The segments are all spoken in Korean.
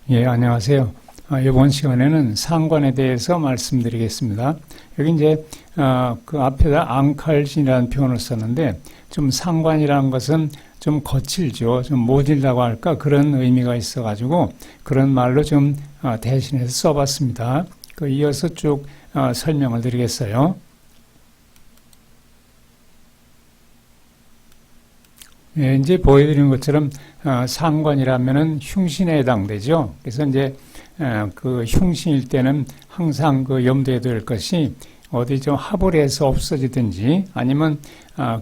예, 안녕하세요. 이번 시간에는 상관에 대해서 말씀드리겠습니다. 여기 이제, 그 앞에다 앙칼진이라는 표현을 썼는데, 좀 상관이라는 것은 좀 거칠죠. 좀 모질다고 할까? 그런 의미가 있어가지고, 그런 말로 좀 대신해서 써봤습니다. 이어서 쭉 설명을 드리겠어요. 예, 이제 보여드리는 것처럼 상관이라면은 흉신에 해당되죠. 그래서 이제 그 흉신일 때는 항상 그 염두에 둘 것이 어디 좀 합을 해서 없어지든지 아니면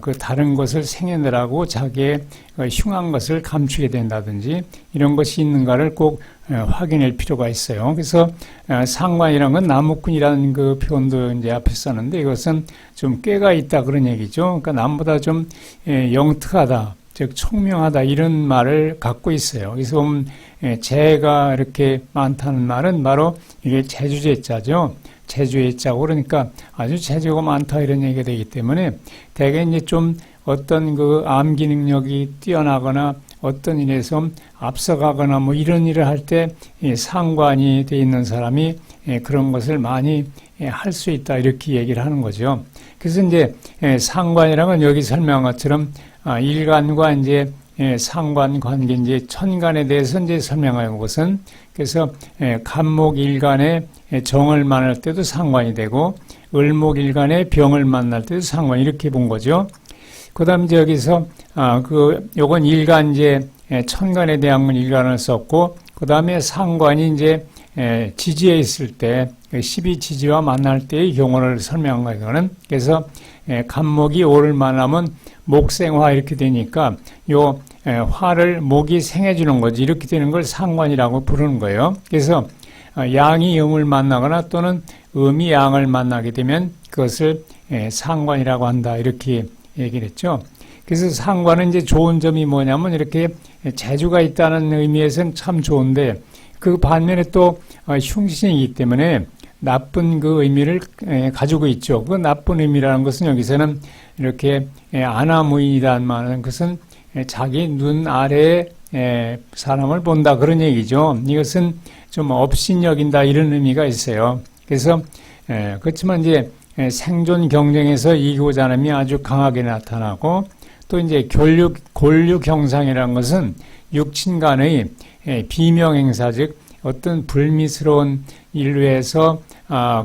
그 다른 것을 생겨내라고 자기의 흉한 것을 감추게 된다든지 이런 것이 있는가를 꼭 확인할 필요가 있어요. 그래서 상관이라는 건 나무꾼이라는 그 표현도 이제 앞에 썼는데 이것은 좀 꾀가 있다 그런 얘기죠. 그러니까 남보다 좀 영특하다. 즉 총명하다 이런 말을 갖고 있어요. 그래서 보면 재가 이렇게 많다는 말은 바로 이게 재주재자죠. 재주의자고 그러니까 아주 재주가 많다 이런 얘기가 되기 때문에 대개 이제 좀 어떤 그 암기 능력이 뛰어나거나 어떤 일에서 앞서가거나 뭐 이런 일을 할 때 상관이 돼 있는 사람이 그런 것을 많이 할 수 있다 이렇게 얘기를 하는 거죠. 그래서 이제 상관이라는 건 여기 설명한 것처럼 일간과 이제 상관 관계 이제 천간에 대해서 이제 설명하는 것은 그래서 간목일간에 정을 만날 때도 상관이 되고 을목일간에 병을 만날 때도 상관 이렇게 본 거죠. 그다음 이제 여기서 요건 일간 이제 천간에 대한 건 일간을 썼고 그다음에 상관이 이제 지지에 있을 때 12지지와 만날 때의 경우를 설명한 거예요. 그래서 간목이 오를 만나면 목생화 이렇게 되니까 요 화를 목이 생해주는 거지 이렇게 되는 걸 상관이라고 부르는 거예요. 그래서 양이 음을 만나거나 또는 음이 양을 만나게 되면 그것을 상관이라고 한다 이렇게 얘기를 했죠. 그래서 상관은 이제 좋은 점이 뭐냐면 이렇게 재주가 있다는 의미에서는 참 좋은데 그 반면에 또 흉신이기 때문에 나쁜 그 의미를 가지고 있죠. 그 나쁜 의미라는 것은 여기서는 이렇게 안하무인이라는 말은 것은 자기 눈 아래에 사람을 본다 그런 얘기죠. 이것은 좀 업신여긴다 이런 의미가 있어요. 그래서 그렇지만 이제 생존 경쟁에서 이기고자 함이 아주 강하게 나타나고 또 이제 골육 형상이라는 것은 육친 간의 비명 행사 즉 어떤 불미스러운 일로 해서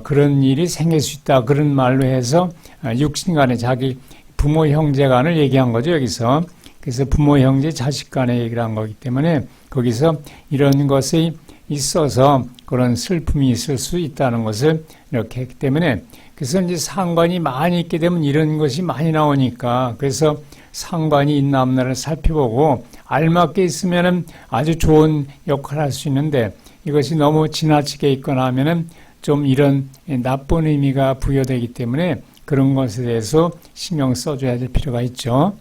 그런 일이 생길 수 있다 그런 말로 해서 육친 간에 자기 부모 형제 간을 얘기한 거죠 여기서. 그래서 부모 형제 자식 간에 얘기를 한 거기 때문에 거기서 이런 것이 있어서 그런 슬픔이 있을 수 있다는 것을 이렇게 했기 때문에 그래서 이제 상관이 많이 있게 되면 이런 것이 많이 나오니까 그래서 상관이 있나 없나를 살펴보고 알맞게 있으면은 아주 좋은 역할을 할 수 있는데 이것이 너무 지나치게 있거나 하면은 좀 이런 나쁜 의미가 부여되기 때문에 그런 것에 대해서 신경 써줘야 될 필요가 있죠.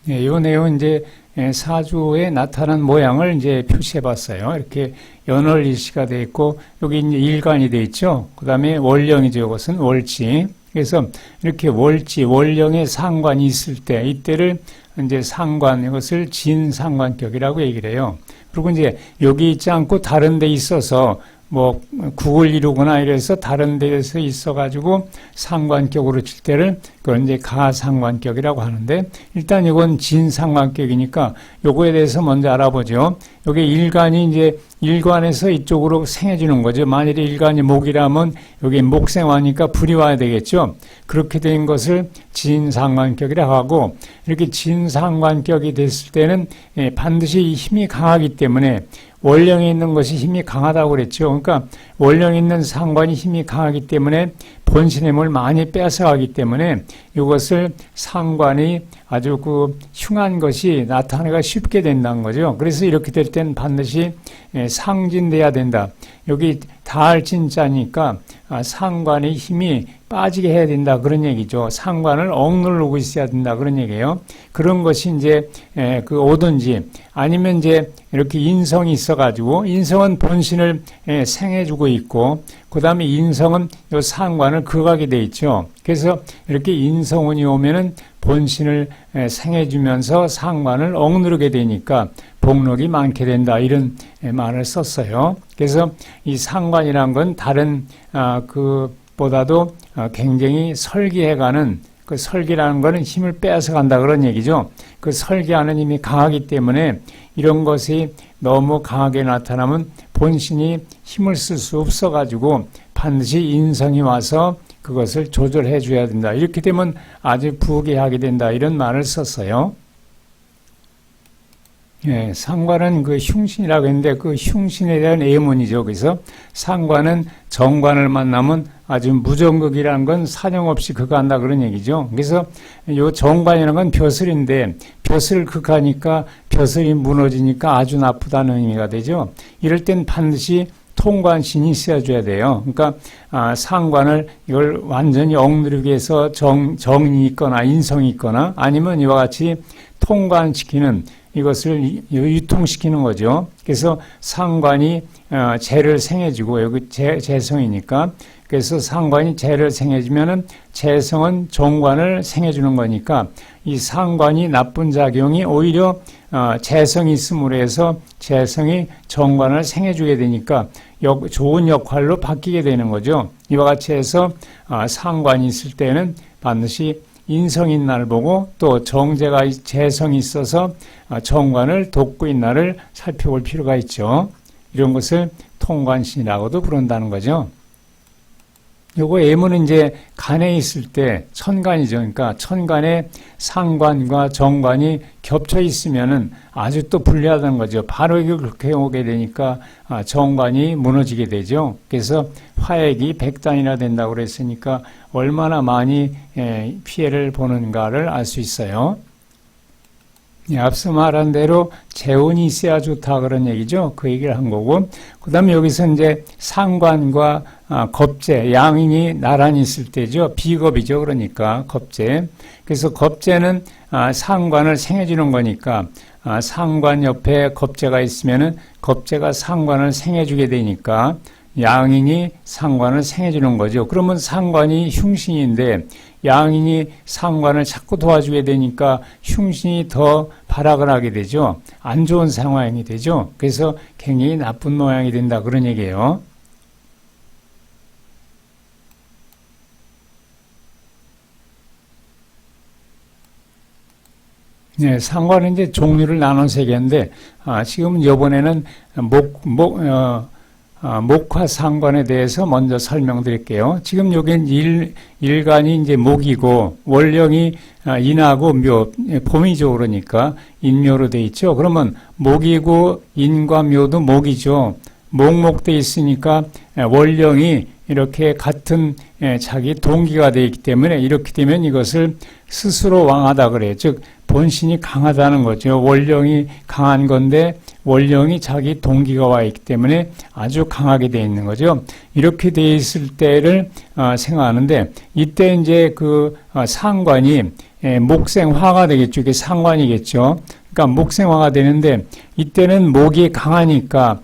이 내용은 이제 사주에 나타난 모양을 이제 표시해 봤어요. 이렇게 연월일시가 되어 있고, 여기 이제 일간이 되어 있죠. 그 다음에 월령이죠. 이것은 월지. 그래서 이렇게 월지, 월령에 상관이 있을 때, 이때를 이제 상관, 이것을 진상관격이라고 얘기를 해요. 그리고 이제 여기 있지 않고 다른 데 있어서 뭐 국을 이루거나 이래서 다른 데에서 있어가지고 상관격으로 칠 때를 그건 이제 가상관격이라고 하는데 일단 이건 진상관격이니까 요거에 대해서 먼저 알아보죠. 요게 일간이 이제 일관에서 이쪽으로 생해주는 거죠. 만일에 일간이 목이라면 여기 목생화니까 불이 와야 되겠죠. 그렇게 된 것을 진상관격이라고 하고 이렇게 진상관격이 됐을 때는 반드시 힘이 강하기 때문에 월령에 있는 것이 힘이 강하다고 그랬죠. 그러니까 월령에 있는 상관이 힘이 강하기 때문에 본신의 힘을 많이 뺏어가기 때문에 이것을 상관이 아주 그 흉한 것이 나타나기가 쉽게 된다는 거죠. 그래서 이렇게 될 때는 반드시 상진돼야 된다. 여기 달진자니까 상관의 힘이 빠지게 해야 된다 그런 얘기죠. 상관을 억누르고 있어야 된다 그런 얘기예요. 그런 것이 이제 그 오든지 아니면 이제 이렇게 인성이 있어가지고 인성은 본신을 생해주고 있고 그 다음에 인성은 요 상관을 극하게 돼 있죠. 그래서 이렇게 인성운이 오면은 본신을 생해주면서 상관을 억누르게 되니까 복록이 많게 된다, 이런 말을 썼어요. 그래서 이 상관이란 건 다른 그보다도 굉장히 설계해가는, 그 설계라는 거는 힘을 빼앗아 간다, 그런 얘기죠. 그 설계하는 힘이 강하기 때문에 이런 것이 너무 강하게 나타나면 본신이 힘을 쓸 수 없어가지고 반드시 인성이 와서 그것을 조절해 줘야 된다. 이렇게 되면 아주 부귀하게 된다, 이런 말을 썼어요. 예, 상관은 그 흉신이라고 했는데 그 흉신에 대한 예문이죠. 그래서 상관은 정관을 만나면 아주 무정극이라는 건 사정없이 극한다, 그런 얘기죠. 그래서 요 정관이라는 건 벼슬인데 벼슬을 극하니까 벼슬이 무너지니까 아주 나쁘다는 의미가 되죠. 이럴 땐 반드시 통관신이 있어줘야 돼요. 그러니까 상관을 이걸 완전히 억누르기 위해서 정이 있거나 인성이 있거나 아니면 이와 같이 통관시키는, 이것을 유통시키는 거죠. 그래서 상관이 재를 생해주고, 여기 재성이니까, 그래서 상관이 재를 생해주면은 재성은 정관을 생해주는 거니까 이 상관이 나쁜 작용이 오히려 재성이 있음으로 해서 재성이 정관을 생해주게 되니까 좋은 역할로 바뀌게 되는 거죠. 이와 같이 해서 상관이 있을 때는 반드시 인성인 날 보고 또 정제가 재성이 있어서 정관을 돕고 있는 날을 살펴볼 필요가 있죠. 이런 것을 통관신이라고도 부른다는 거죠. 요거 예문은 이제 간에 있을 때 천간이죠. 그러니까 천간에 상관과 정관이 겹쳐 있으면은 아주 또 불리하다는 거죠. 바로 이거 그렇게 오게 되니까 정관이 무너지게 되죠. 그래서 화액이 100단이나 된다고 그랬으니까 얼마나 많이 피해를 보는가를 알 수 있어요. 앞서 말한 대로 재운이 있어야 좋다, 그런 얘기죠. 그 얘기를 한 거고, 그 다음에 여기서 이제 상관과 겁재, 양인이 나란히 있을 때죠. 비겁이죠. 그러니까 겁재. 그래서 겁재는 상관을 생해주는 거니까 상관 옆에 겁재가 있으면은 겁재가 상관을 생해주게 되니까 양인이 상관을 생해주는 거죠. 그러면 상관이 흉신인데 양인이 상관을 자꾸 도와주게 되니까 흉신이 더 발악을 하게 되죠. 안 좋은 상황이 되죠. 그래서 굉장히 나쁜 모양이 된다, 그런 얘기예요. 네, 상관은 이제 종류를 나눠서 얘기하는데 지금 이번에는 목화상관에 대해서 먼저 설명드릴게요. 지금 여기는 일간이 이제 목이고 월령이 인하고 묘, 봄이죠. 그러니까 인묘로 돼 있죠. 그러면 목이고 인과 묘도 목이죠. 목목돼 있으니까 월령이 이렇게 같은 자기 동기가 되어 있기 때문에 이렇게 되면 이것을 스스로 왕하다 그래요. 즉 본신이 강하다는 거죠. 월령이 강한 건데 월령이 자기 동기가 와 있기 때문에 아주 강하게 되어 있는 거죠. 이렇게 되어 있을 때를 생각하는데 이때 이제 그 상관이 목생화가 되겠죠. 이게 상관이겠죠. 그러니까 목생화가 되는데 이때는 목이 강하니까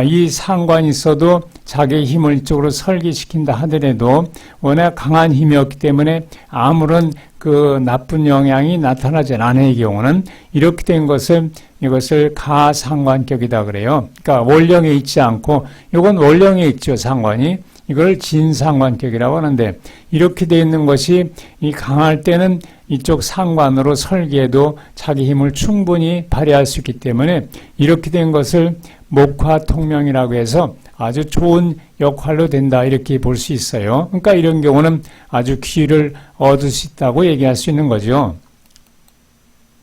이 상관이 있어도 자기의 힘을 이쪽으로 설계시킨다 하더라도 워낙 강한 힘이었기 때문에 아무런 그 나쁜 영향이 나타나지 않은 이 경우는 이렇게 된 것을 이것을 가상관격이다 그래요. 그러니까 원령에 있지 않고 이건 원령에 있죠. 상관이. 이걸 진상관격이라고 하는데 이렇게 되어 있는 것이 이 강할 때는 이쪽 상관으로 설계해도 자기 힘을 충분히 발휘할 수 있기 때문에 이렇게 된 것을 목화통명이라고 해서 아주 좋은 역할로 된다 이렇게 볼 수 있어요. 그러니까 이런 경우는 아주 기회를 얻을 수 있다고 얘기할 수 있는 거죠.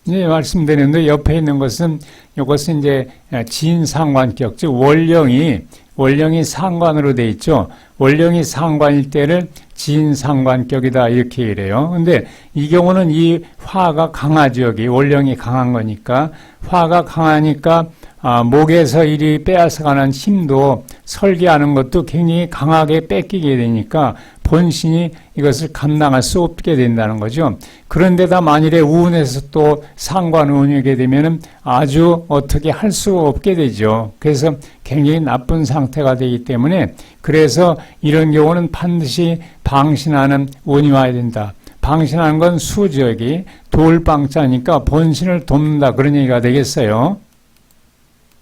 네, 말씀드렸는데 옆에 있는 것은 이것은 이제 진상관격, 즉 원령이 상관으로 돼 있죠. 원령이 상관일 때를 진상관격이다 이렇게 이래요. 근데 이 경우는 이 화가 강하죠. 여기 원령이 강한 거니까 화가 강하니까 목에서 이리 빼앗아가는 힘도 설계하는 것도 굉장히 강하게 뺏기게 되니까 본신이 이것을 감당할 수 없게 된다는 거죠. 그런데다 만일에 우운에서 또 상관운이게 되면은 아주 어떻게 할 수 없게 되죠. 그래서 굉장히 나쁜 상태가 되기 때문에 그래서 이런 경우는 반드시 방신하는 운이 와야 된다. 방신하는 건 수지역이 돌방자니까 본신을 돕는다 그런 얘기가 되겠어요.